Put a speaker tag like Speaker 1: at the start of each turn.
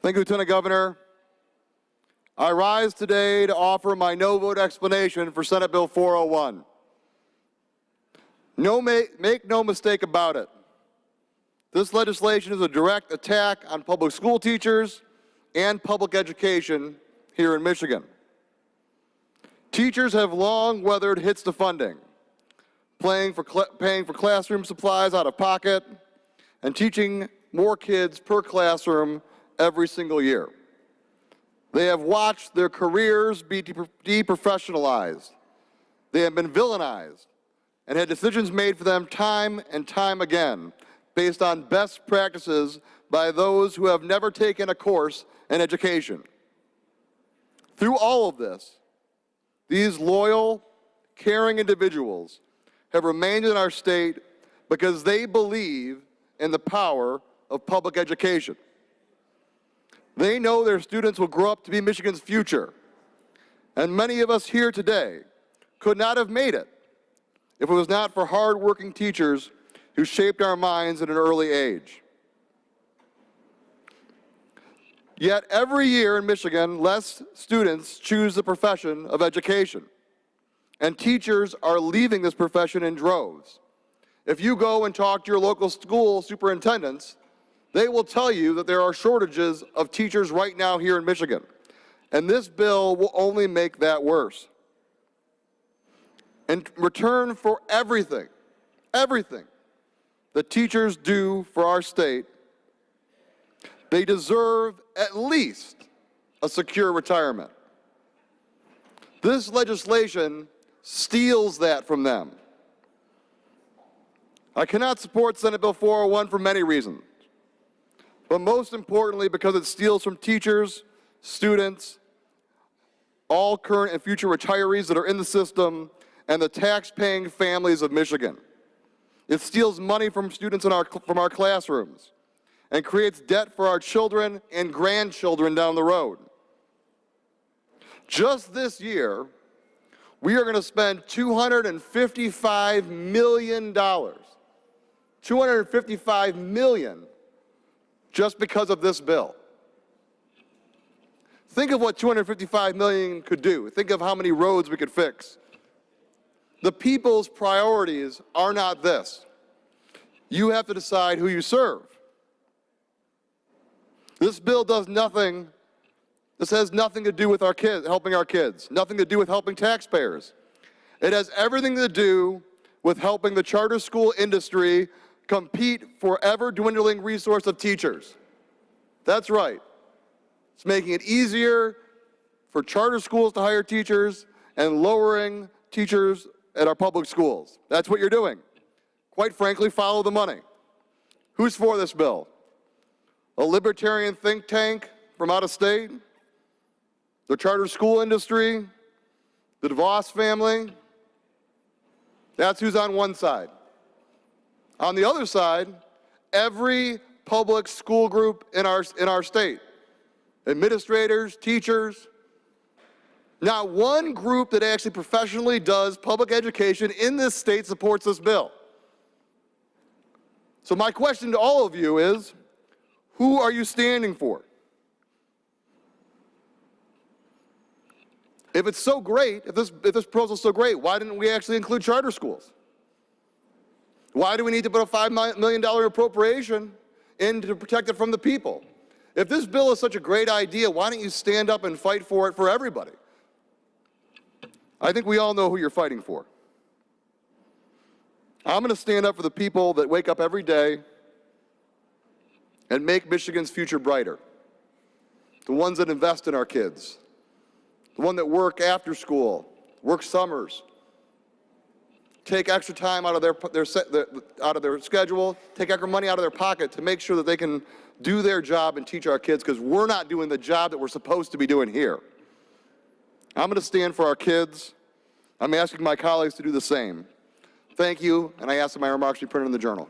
Speaker 1: Thank you, Lieutenant Governor. I rise today to offer my no-vote explanation for Senate Bill 401. Make no mistake about it. This legislation is a direct attack on public school teachers and public education here in Michigan. Teachers have long weathered hits to funding, paying for classroom supplies out of pocket, and teaching more kids per classroom every single year. They have watched their careers be deprofessionalized. They have been villainized and had decisions made for them time and time again based on best practices by those who have never taken a course in education. Through all of this, these loyal, caring individuals have remained in our state because they believe in the power of public education. They know their students will grow up to be Michigan's future, and many of us here today could not have made it if it was not for hard-working teachers who shaped our minds at an early age. Yet every year in Michigan, less students choose the profession of education, and teachers are leaving this profession in droves. If you go and talk to your local school superintendents, they will tell you that there are shortages of teachers right now here in Michigan, and this bill will only make that worse. In return for everything that teachers do for our state, they deserve at least a secure retirement. This legislation steals that from them. I cannot support Senate Bill 401 for many reasons, but most importantly because it steals from teachers, students, all current and future retirees that are in the system, and the tax-paying families of Michigan. It steals money from students from our classrooms and creates debt for our children and grandchildren down the road. Just this year, we are going to spend $255 million. $255 million just because of this bill. Think of what $255 million could do. Think of how many roads we could fix. The people's priorities are not this. You have to decide who you serve. This bill does nothing. This has nothing to do with our kids, helping our kids, nothing to do with helping taxpayers. It has everything to do with helping the charter school industry compete for ever-dwindling resource of teachers. That's right. It's making it easier for charter schools to hire teachers and lowering teachers at our public schools. That's what you're doing. Quite frankly, follow the money. Who's for this bill? A libertarian think tank from out of state? The charter school industry? The DeVos family? That's who's on one side. On the other side, every public school group in our state, administrators, teachers, not one group that actually professionally does public education in this state supports this bill. So my question to all of you is, who are you standing for? If it's so great, if this proposal is so great, why didn't we actually include charter schools? Why do we need to put a $5 million appropriation in to protect it from the people? If this bill is such a great idea, why don't you stand up and fight for it for everybody? I think we all know who you're fighting for. I'm going to stand up for the people that wake up every day and make Michigan's future brighter. The ones that invest in our kids. The ones that work after school, work summers, take extra time out of their schedule, take extra money out of their pocket to make sure that they can do their job and teach our kids, because we're not doing the job that we're supposed to be doing here. I'm going to stand for our kids. I'm asking my colleagues to do the same. Thank you, and I ask that my remarks be printed in the Journal.